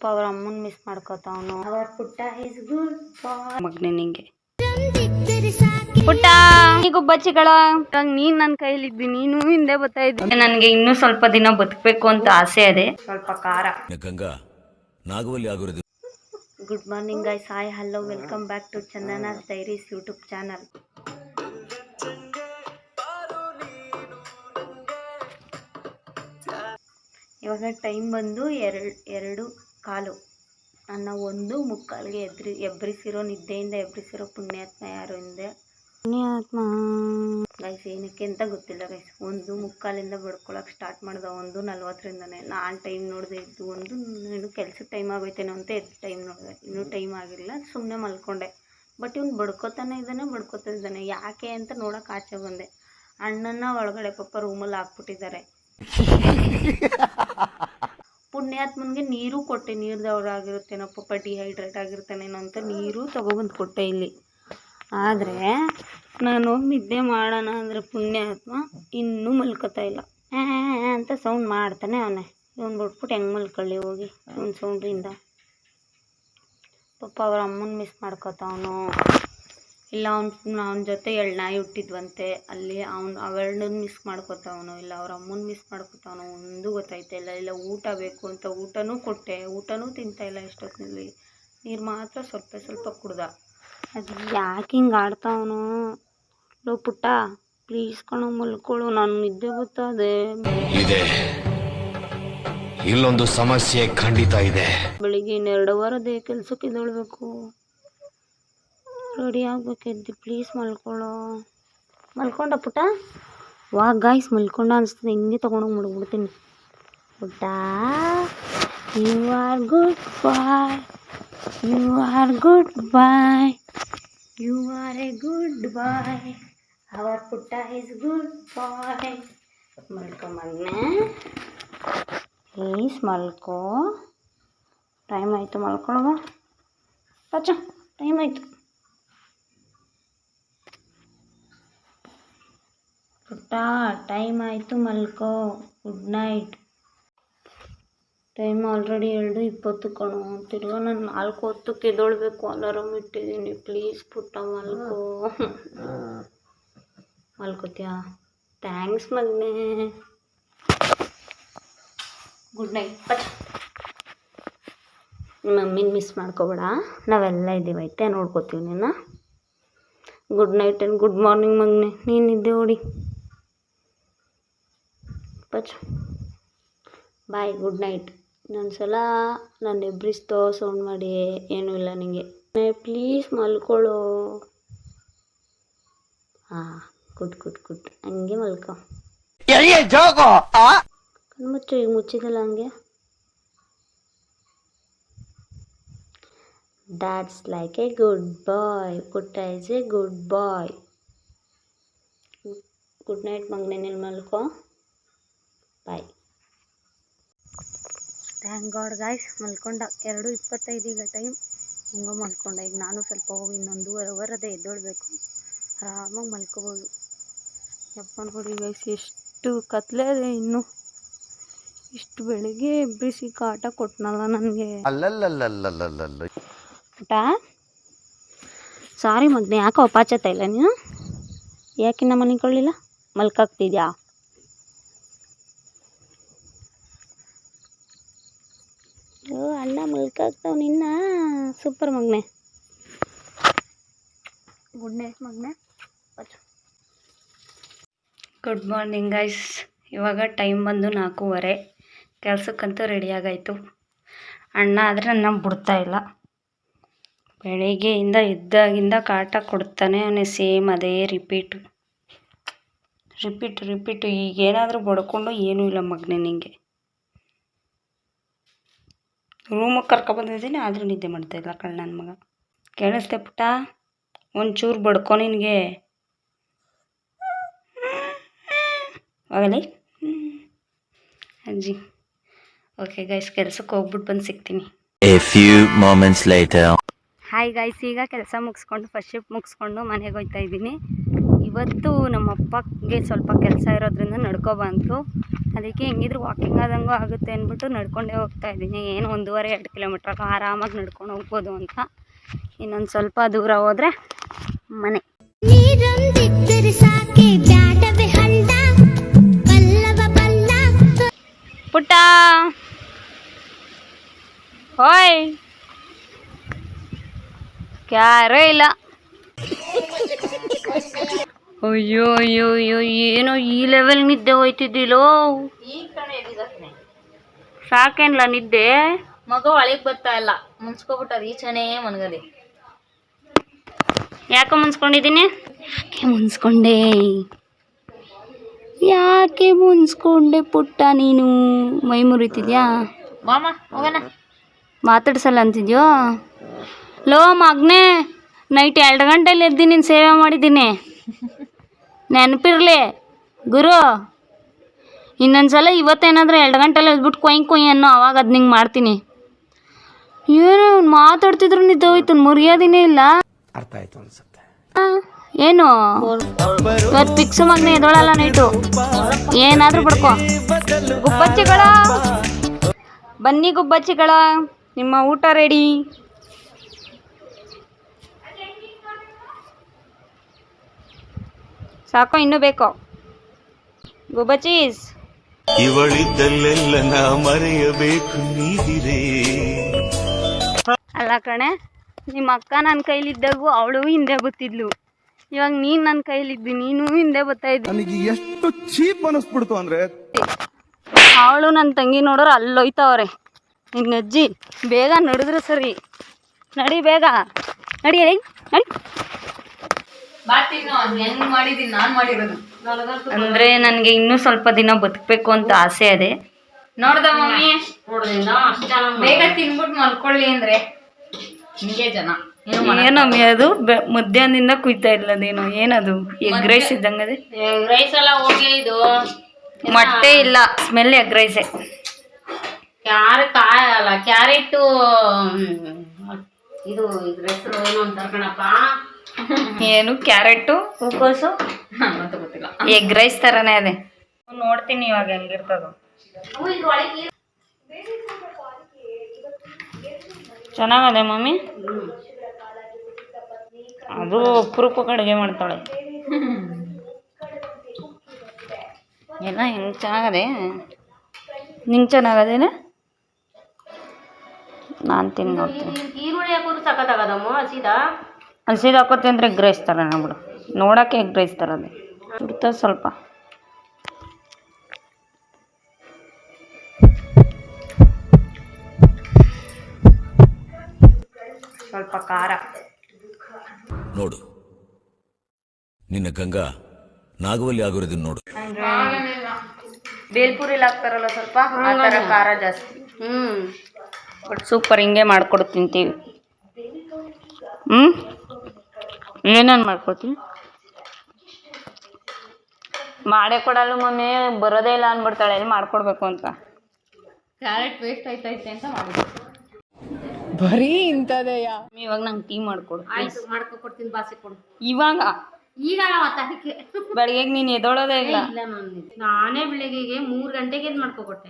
ಪಾಪ ಅವ್ರ ಅಮ್ಮನ ಮಿಸ್ ಮಾಡ್ಕೋತಾವನು. ಅವರ ಪುಟ್ಟ ಇಸ್ ಗುಡ್ ಬಾಯ್ ಮಗನೇ ನಿಂಗೆ ಪುಟ್ಟ ಗುಬ್ಬಚ್ಚಿಗಳ ನೀನ್ ನನ್ನ ಕೈಲಿದ್ದಿ, ನೀನು ಹಿಂದೆ ಬರ್ತಾ ಇದ್ದಿ. ನನ್ಗೆ ಇನ್ನೂ ಸ್ವಲ್ಪ ದಿನ ಬದುಕಬೇಕು ಅಂತ ಆಸೆ ಇದೆ. ಸ್ವಲ್ಪ ಖಾರ. Good morning guys, hi hello, welcome back to Chandana's diaries YouTube channel. ಇವಾಗ ಟೈಮ್ ಬಂದು 2:15. ನನ್ನ 1:45ಗೆ ಎಬ್ಬರಿಸಿರೋ ನಿದ್ದೆಯಿಂದ ಎಬ್ಬರಿಸಿರೋ ಪುಣ್ಯಾತ್ಮ ಯಾರು ಹಿಂದೆ. ಪುಣ್ಯಾತ್ಮ ಗೈಸ್ ಏನಕ್ಕೆ ಅಂತ ಗೊತ್ತಿಲ್ಲ ಗೈಸ್. 1:45 ಬಡ್ಕೊಳಕ್ಕೆ ಸ್ಟಾರ್ಟ್ ಮಾಡ್ದೆ 1:40ರಿಂದನೇ. ನಾನು ಟೈಮ್ ನೋಡಿದೆ ಇದ್ದು ಇನ್ನು ಕೆಲ್ಸಕ್ಕೆ ಟೈಮ್ ಆಗೋಯ್ತೇನೋ ಅಂತ ಎದ್ದು ಟೈಮ್ ನೋಡಿದೆ. ಇನ್ನೂ ಟೈಮ್ ಆಗಿಲ್ಲ, ಸುಮ್ಮನೆ ಮಲ್ಕೊಂಡೆ. ಬಟ್ ಇವ್ನು ಬಡ್ಕೋತಾನೆ ಇದ್ದಾನೆ. ಯಾಕೆ ಅಂತ ನೋಡೋಕೆ ಆಚೆ ಬಂದೆ. ಅಣ್ಣನ ಒಳಗಡೆ ಪಾಪ ರೂಮಲ್ಲಿ ಹಾಕ್ಬಿಟ್ಟಿದ್ದಾರೆ. ಪುಣ್ಯಾತ್ಮನ್ಗೆ ನೀರು ಕೊಟ್ಟೆ, ನೀರ್ದವ್ರಾಗಿರುತ್ತೇನೋ ಪಾಪ, ಡಿಹೈಡ್ರೇಟ್ ಆಗಿರ್ತಾನೇನೋ ಅಂತ ನೀರು ತಗೊಬಂದು ಕೊಟ್ಟೆ ಇಲ್ಲಿ. ಆದರೆ ನಾನು ನಿದ್ದೆ ಮಾಡೋಣ ಅಂದರೆ ಪುಣ್ಯಾತ್ಮ ಇನ್ನೂ ಮಲ್ಕೋತಾ ಇಲ್ಲ. ಅಂತ ಸೌಂಡ್ ಮಾಡ್ತಾನೆ ಅವನೇ. ಇವನು ಬಿಟ್ಬಿಟ್ಟು ಹೆಂಗೆ ಮಲ್ಕೊಳ್ಳಿ ಹೋಗಿ ಇವನು ಸೌಂಡ್ರಿಂದ. ಪಾಪ ಅವ್ರ ಅಮ್ಮನ ಮಿಸ್ ಮಾಡ್ಕೋತಾವನು. ಇಲ್ಲ ಅವನ ಜೊತೆ 2 ನಾಯಿ ಹುಟ್ಟಿದ್ವಂತೆ, ಅಲ್ಲಿ ಅವಳನ್ನ ಮಿಸ್ ಮಾಡ್ಕೋತಾವನು, ಇಲ್ಲ ಅವ್ರ ಅಮ್ಮನ ಮಿಸ್ ಮಾಡ್ಕೋತಾವನು, ಒಂದು ಗೊತ್ತಾಯ್ತಾ ಇಲ್ಲ. ಇಲ್ಲ ಊಟ ಬೇಕು ಅಂತ ಊಟನೂ ಕೊಟ್ಟೆ, ಊಟನೂ ತಿಂತಾಯಿಲ್ಲ ಎಷ್ಟೊತ್ತಿನಲ್ಲಿ. ನೀರು ಮಾತ್ರ ಸ್ವಲ್ಪ ಕುಡ್ದ. ಅದು ಯಾಕೆ ಹಿಂಗೆ ಆಡ್ತಾವನು. ಲೋ ಪುಟ್ಟ ಪ್ಲೀಸ್ ಕಣೋ ಮಲ್ಕೊಳ್ಳು, ನಾನು ನಿದ್ದೆ ಬರ್ತದೆ. ಇಲ್ಲೊಂದು ಸಮಸ್ಯೆ ಖಂಡಿತ ಇದೆ. ಬೆಳಿಗ್ಗೆ 2 ವಾರದೇ ಕೆಲ್ಸಕ್ಕೆ ಎದ್ದೇಳಬೇಕು, ರೆಡಿ ಆಗ್ಬೇಕಿದ್ದಿ. ಪ್ಲೀಸ್ ಮಲ್ಕೊಂಡ ಪುಟ್ಟ. ಗಾಯ್ಸ್ ಮಲ್ಕೊಂಡ ಅನಿಸ್ತದೆ. ಹಿಂಗೆ ತೊಗೊಂಡೋಗಿ ಮಡಗ್ಬಿಡ್ತೀನಿ. ಪುಟ್ಟ you are good boy, you are good boy, you are a good boy, our ಪುಟ್ಟ ಇಸ್ ಗುಡ್ ಬಾಯ್. ಮಲ್ಕೊಂಬನ್ನೆ ಪ್ಲೀಸ್, ಮಲ್ಕೋ. ಟೈಮ್ ಆಯಿತು, ಮಲ್ಕೊಳವ ಅಚ್ಚ, ಟೈಮ್ ಆಯಿತು. ಪುಟ್ಟ ಟೈಮ್ ಆಯಿತು, ಮಲ್ಕೋ. Good night. ಟೈಮ್ ಆಲ್ರೆಡಿ 2:20 ಕಣೋ. ತಿರ್ಗಾ ನಾನು 4:10ಕ್ಕೆ ಎದ್ದೇಳಬೇಕು. ಅಲಾರಾಮ್ ಇಟ್ಟಿದ್ದೀನಿ. ಪ್ಲೀಸ್ ಪುಟ್ಟ ಮಲ್ಕೋ. ಮಲ್ಕೋತೀಯಾ? ಥ್ಯಾಂಕ್ಸ್ ಮಗನೇ. Good night. ನಿಮ್ಮ ಮಮ್ಮಿನ ಮಿಸ್ ಮಾಡ್ಕೋಬೇಡ, ನಾವೆಲ್ಲ ಇದ್ದೀವಿ ಐತೆ, ನೋಡ್ಕೋತೀವಿ ನಿನ್ನ. Good night and good morning ಮಗನೇ. ನೀನು ನಿದ್ದೆ ಓಡಿ ಬಾಯ್, ಗುಡ್ ನೈಟ್. ಇನ್ನೊಂದ್ಸಲ ನಾನು ಎಬ್ರಿಸ್ತೋ ಸೌಂಡ್ ಮಾಡಿ ಏನೂ ಇಲ್ಲ ನಿನಗೆ. ಪ್ಲೀಸ್ ಮಲ್ಕೊಳ್ಳೋ. ಹಾಂ, ಗುಡ್. ಹಂಗೆ ಮಲ್ಕೊ. ಕಣ್ಮುಚ್ಚು, ಈಗ ಮುಚ್ಚಿದಲ್ಲ ಹಂಗೆ. That's like a good boy. ಪುಟ್ಟ is a good boy. Good night ಮಗನೇ, ನೀನು ಮಲ್ಕೋ. ಬಾಯ್. ಥ್ಯಾಂಕ್ ಗಾಡ್ ಗಾಯ್ಸ್, ಮಲ್ಕೊಂಡ. 2:25 ಈಗ ಟೈಮ್. ಹೆಂಗೋ ಮಲ್ಕೊಂಡ. ಈಗ ನಾನು ಸ್ವಲ್ಪ ಹೋಗಿ ಇನ್ನೊಂದೂವರೆ ಅವರದೇ ಎದ್ದೇಳಬೇಕು. ಆರಾಮಾಗಿ ಮಲ್ಕೋಬೋದು. ಯಪ್ಪ ನೋಡಿ ಗೈಸ್, ಎಷ್ಟು ಕತ್ಲೆ ಇದೆ ಇನ್ನೂ. ಇಷ್ಟು ಬೆಳಿಗ್ಗೆ ಎಬ್ಬಿಸಿ ಕಾಟ ಕೊಟ್ಟನಲ್ಲ ನನಗೆ. ಪುಟ್ಟ ಸಾರಿ ಮಗನೆ, ಯಾಕೋ ಅಪಾಚತ ಇಲ್ಲ ನೀನು? ಯಾಕಿನ್ನ ಮನಿಕೊಳ್ಳಿಲ್ಲ? ಮಲ್ಕಾಗ್ತಿದ್ಯಾ? ಅಣ್ಣ ಮಲ್ಕಾಗ್ತಾವ ನಿನ್ನ. ಸೂಪರ್ ಮಗನೆ. ಗುಡ್ ನೈಟ್ ಮಗನೆ. Good morning guys. ಇವಾಗ ಟೈಮ್ ಬಂದು 4:15. ಕೆಲಸಕ್ಕಂತೂ ರೆಡಿಯಾಗಾಯಿತು. ಅಣ್ಣ ಆದರೆ ನನ್ನ ಬಿಡ್ತಾಯಿಲ್ಲ. ಬೆಳಿಗ್ಗೆಯಿಂದ ಇದ್ದಾಗಿಂದ ಕಾಟ ಕೊಡ್ತಾನೆ ಅವನೇ. ಸೇಮ್ ಅದೇ ರಿಪೀಟು. ಈಗೇನಾದರೂ ಬಡ್ಕೊಂಡು ಏನೂ ಇಲ್ಲ ಮಗನೇ ನಿಂಗೆ. ರೂಮಿಗೆ ಕರ್ಕೊಬಂದಿದ್ದೀನಿ, ಆದರೂ ನಿದ್ದೆ ಮಾಡ್ತಾಯಿಲ್ಲ ಕಳ್ಳ ನನ್ನ ಮಗ. ಕೇಳಿಸ್ತೆ ಪುಟ್ಟ? ಒಂಚೂರು ಬಡ್ಕೊ ನಿನಗೆ. ಆಗಲಿ ಅಜ್ಜಿ. ಓಕೆ ಗೈಸ್, ಕೆಲ್ಸಕ್ಕೆ ಹೋಗ್ಬಿಟ್ಟು ಬಂದು ಸಿಗ್ತೀನಿ. ಹಾಯ್ ಗೈಸ್, ಈಗ ಕೆಲಸ ಮುಗಿಸ್ಕೊಂಡು ಫಸ್ಟ್ ಶಿಫ್ಟ್ ಮುಗಿಸ್ಕೊಂಡು ಮನೆಗೆ ಹೋಗ್ತಾ ಇದ್ದೀನಿ. ಇವತ್ತು ನಮ್ಮ ಅಪ್ಪಗೆ ಸ್ವಲ್ಪ ಕೆಲಸ ಇರೋದ್ರಿಂದ ನಡ್ಕೊಬಂತು. ಅದಕ್ಕೆ ಹೆಂಗಿದ್ರು ವಾಕಿಂಗ್ ಆದಂಗೂ ಆಗುತ್ತೆ ಅಂದ್ಬಿಟ್ಟು ನಡ್ಕೊಂಡೇ ಹೋಗ್ತಾ ಇದ್ದೀನಿ. ಏನು 1.5-2 ಕಿಲೋಮೀಟ್ರ್ ಆರಾಮಾಗಿ ನಡ್ಕೊಂಡು ಹೋಗ್ಬೋದು ಅಂತ. ಇನ್ನೊಂದು ಸ್ವಲ್ಪ ದೂರ ಹೋದರೆ ಮನೆ. ಪುಟ್ಟ ಹೋಯ್ ಯಾರೂ ಇಲ್ಲ. ಅಯ್ಯೋ ಅಯ್ಯೋ ಅಯ್ಯೋ ಏನೋ ಈ ಲೆವೆಲ್ ನಿದ್ದೆ ಹೋಯ್ತಿದ್ದಿಲ್ಲೋ. ಸಾಕೇನ್ಲ ನಿದ್ದೆ. ಮಗ ಒಳಗೆ ಬರ್ತಾ ಇಲ್ಲ, ಮುನ್ಸ್ಕೊಬಿಟ್ಟದ ಈಚೆನೇ ಮನ್ಗದೆ. ಯಾಕೆ ಮುನ್ಸ್ಕೊಂಡಿದ್ದೀನಿ? ಯಾಕೆ ಮುನ್ಸ್ಕೊಂಡೆ ಪುಟ್ಟ? ನೀನು ಮೈ ಮುರಿತಿದ್ಯಾ? ಮಾಮ ಹೋಗೋಣ. ಮಾತಾಡ್ಸಲ್ಲ ಅಂತಿದ್ಯೋ? ಲೋ ಮಗನೇ, ನೈಟ್ 2 ಗಂಟೆಲಿ ಎದ್ದು ನೀನು ಸೇವೆ ಮಾಡಿದ್ದೀನಿ, ನೆನಪಿರಲಿ ಗುರು. ಇನ್ನೊಂದ್ಸಲ ಇವತ್ತೇನಾದರೂ 2 ಗಂಟೆಲಿ ಎದ್ಬಿಟ್ಟು ಕೊಯ್ ಅನ್ನೋ, ಅವಾಗ ಅದು ನಿಂಗೆ ಮಾಡ್ತೀನಿ. ಏನು ಮಾತಾಡ್ತಿದ್ರು ನಿದ್ದೆ ಹೋಯ್ತು, ಮುರಿಯೋದಿನೇ ಇಲ್ಲ. ಅರ್ಥ ಆಯ್ತು ಅನ್ಸುತ್ತೆ. ಏನು ಇವತ್ತು ಪಿಕ್ಸು ಮಗನೇ ಎದೊಳಲ್ಲ ನೈಟು. ಏನಾದರೂ ಬಿಡ್ಕೊ. ಗುಬ್ಬಚ್ಚಿಗಳ ಬನ್ನಿ, ಗುಬ್ಬಚ್ಚಿಗಳ ನಿಮ್ಮ ಊಟ ರೆಡಿ. ಸಾಕೋ ಇನ್ನೂ ಬೇಕೋ ಗುಬ್ಬಚ್ಚೀಸ್? ಇವಳಿದ್ದಲ್ಲೆಲ್ಲ ನಾ ಮರೆಯಬೇಕು ನೀದಿರೇ. ಅಲ್ಲ ಕಣೆ, ನಿಮ್ಮ ಅಕ್ಕ ನನ್ನ ಕೈಲಿದ್ದಾಗೂ ಅವಳು ಹಿಂದೆ ಬತ್ತಿದ್ಲು. ಇವಾಗ ನೀನು ನನ್ನ ಕೈಲಿದ್ದು ನೀನು ಹಿಂದೆ ಬರ್ತಾ ಇದ್ದಿ. ನನಗೆ ಎಷ್ಟು ಚೀಪ್ ಅನಿಸ್ಬಿಡ್ತು ಅಂದ್ರೆ, ಅವಳು ನನ್ನ ತಂಗಿ ನೋಡೋರು ಅಲ್ಲೋಯ್ತವ್ರೆ. ನಿನ್ನ ಅಜ್ಜಿ ಬೇಗ ನಡೆದ್ರೆ ಸರಿ. ನಡಿ ಬೇಗ ನಡಿ, ನಡಿ. ಹೆಂಗ್ ಮಾಡಿದೀನಿ ನಾನ್ ಮಾಡಿರೋದು. ಅಂದರೆ ನನಗೆ ಇನ್ನೂ ಸ್ವಲ್ಪ ದಿನ ಬದುಕಬೇಕು ಅಂತ ಆಸೆ ಇದೆ. ನೋಡ್ದ ಮಮ್ಮಿ, ಬೇಗ ತಿನ್ಬಿಟ್ಟು ಮಲ್ಕೊಳ್ಳಿ ಅಂದ್ರೆ ಹಿಂಗೆ ಜನ. ಏನಮ್ಮಿ ಅದು ಮಧ್ಯಾಹ್ನದಿಂದ ಕುಯ್ತಾ ಇಲ್ಲದೇನೋ, ಏನದು ಎಗ್ ರೈಸ್ ಇದ್ದಂಗದೆ. ರೈಸ್ ಎಲ್ಲ ಹೋಗಿ ಇದು ಮೊಟ್ಟೆ ಇಲ್ಲ, ಸ್ಮೆಲ್ ಎಗ್ ರೈಸೇ. ಕ್ಯಾರೆಟ್ ಇದು ಇದ್ರ ಹೆಸರು ಏನು ಅಂತಾರ ಕಣಪ್ಪ. ಏನು ಕ್ಯಾರೆಟು ಹೂಕೋಸು ಮತ್ತೆ ಗೊತ್ತಿಲ್ಲ. ಎಗ್ ರೈಸ್ ಥರನೇ ಅದೇ. ನೋಡ್ತೀನಿ ಇವಾಗ ಹೆಂಗಿರ್ತದ. ಚೆನ್ನಾಗದೆ ಮಮ್ಮಿ. ಅದು ಅಪರೂಪಕ್ಕೆ ಅಡುಗೆ ಮಾಡ್ತಾಳೆ. ಎಲ್ಲ ಹೆಂಗೆ ಚೆನ್ನಾಗದೆ. ನಿಂಗೆ ಚೆನ್ನಾಗದೇನೆ? ನಾನು ತಿಂದು ನೋಡ್ತೀನಿ. ಈರುಳ್ಳಿ ಹಾಕೋದು ಸಖತ್ತಾಗದಮ್ಮ. ಹಸಿದು ಹಾಕೋತಿ ಅಂದರೆ ಎಗ್ ರೈಸ್ ಥರನೇ ಬಿಡು, ನೋಡೋಕ್ಕೆ ಎಗ್ ರೈಸ್ ಥರನೇ ಸುಡ್ತದೆ ಸ್ವಲ್ಪ. ಸ್ವಲ್ಪ ಖಾರ ನೋಡು, ನಿನ್ನ ಗಂಗಾ ನಾಗವಲ್ಲಿ ಆಗಿರೋದನ್ನ ನೋಡು. ಬೇಲ್ಪುರಿಲಿ ಹಾಕ್ತಾರಲ್ಲ ಸ್ವಲ್ಪ ಆ ಥರ ಖಾರ ಜಾಸ್ತಿ. ಬಟ್ ಸೂಪರ್, ಹಿಂಗೆ ಮಾಡ್ಕೊಡು ತಿಂತೀವಿ. ಏನೇನು ಮಾಡ್ಕೊಡ್ತೀನಿ? ಮಾಡೇ ಕೊಡಲ್ಲ ಮಮ್ಮಿ, ಬರೋದೇ ಇಲ್ಲ ಅಂದ್ಬಿಡ್ತಾಳೆ ಎಲ್ಲಿ ಮಾಡ್ಕೊಡ್ಬೇಕು ಅಂತ. ಕ್ಯಾರೆಟ್ ವೇಸ್ಟ್ ಆಯ್ತೈತೆ ಅಂತ ಮಾಡಿದ್ವಿ. ಬರೀ ಇಂಥದೆಯ. ಇವಾಗ ನಂಗೆ ಟೀ ಮಾಡ್ಕೊಡು. ಆಯ್ತು, ಮಾಡ್ಕೊಡ್ತೀನಿ, ಬಾಸಿ ಕೊಡು. ಇವಾಗ ಈಗ ಅದಕ್ಕೆ ಬೆಳಗ್ಗೆ ನೀನು ಎದೊಳೋದೇ ಇಲ್ಲ. ಇಲ್ಲ, ನಾನೇ ಬೆಳಿಗ್ಗೆಗೆ 3 ಗಂಟೆಗೆ ಎದ್ದು ಮಾಡ್ಕೊಕೊಟ್ಟೆ.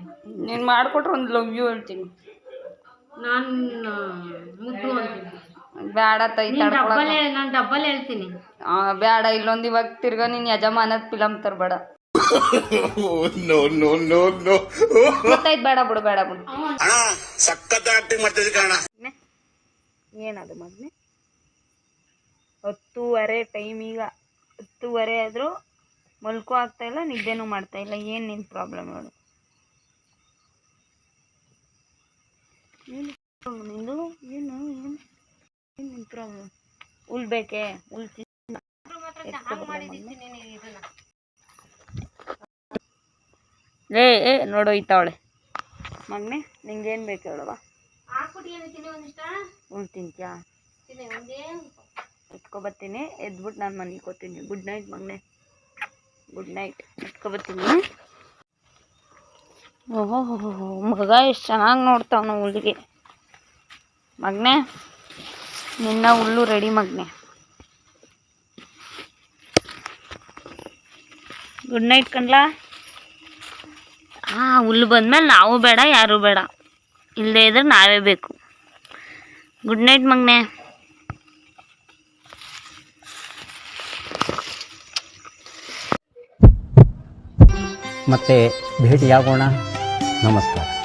ನೀನು ಮಾಡಿಕೊಟ್ರೆ ಒಂದು ಲವ್ ಯು ಹೇಳ್ತೀನಿ. ನಾನು ಮುದ್ದು ಅಂತೀನಿ. ಬೇಡ ತೈ ತಡ್ಕೊಳಕ್ಕೆ. ನಾನು ಡಬ್ಬಲ್ ಹೇಳ್ತೀನಿ. ಬೇಡ, ಇಲ್ಲೊಂದು ಇವಾಗ ತಿರ್ಗಾ ನೀನು ಯಜಮಾನದ ಫಿಲಮ್ ತರಬೇಡ. ಗೊತ್ತಾಯ್ತು, ಬೇಡ ಬಿಡು, ಬೇಡ ಬಿಡು. ಏನದು ಮಗನೆ? 10:30 ಟೈಮ್. ಈಗ 10:30 ಆದರೂ ಮಲ್ಕೋ ಆಗ್ತಾ ಇಲ್ಲ, ನಿದ್ದೆನೂ ಮಾಡ್ತಾ ಇಲ್ಲ. ಏನು ನಿನ್ನ ಪ್ರಾಬ್ಲಮ್ ಹೇಳು? ನಿಂದು ಏನು ಏನು ನಿನ್ನ ಪ್ರಾಬ್ಲಮ್? ಹುಲ್ ಬೇಕೇ? ಹುಲ್ ಏ ನೋಡೋಯ್ತಾವಳೆ ಮಗನೆ. ನಿಂಗೇನು ಬೇಕು ಹೇಳುವ? ಹುಲ್ ತಿಂತ್ಯಾ? ಎತ್ಕೊಬತ್ತೀನಿ, ಎದ್ಬಿಟ್ಟು ನಾನು ಮನೆಗೆ ಕೊಡ್ತೀನಿ. ಗುಡ್ ನೈಟ್ ಮಗನೆ, ಗುಡ್ ನೈಟ್. ಎತ್ಕೊಬತ್ತೀನಿ. ಓಹೋ ಮಗ ಎಷ್ಟು ಚೆನ್ನಾಗಿ ನೋಡ್ತಾವನು ಹುಲ್ಲಿಗೆ. ಮಗನೆ ನಿನ್ನ ಹುಲ್ಲು ರೆಡಿ ಮಗನೆ. ಗುಡ್ ನೈಟ್ ಕಣ್ಲಾ. ಹುಲ್ಲು ಬಂದ್ಮೇಲೆ ನಾವು ಬೇಡ, ಯಾರೂ ಬೇಡ. ಇಲ್ಲದೇ ಇದ್ರೆ ನಾವೇ ಬೇಕು. ಗುಡ್ ನೈಟ್ ಮಗ್ನೆ. ಮತ್ತೆ ಭೇಟಿಯಾಗೋಣ. ನಮಸ್ಕಾರ.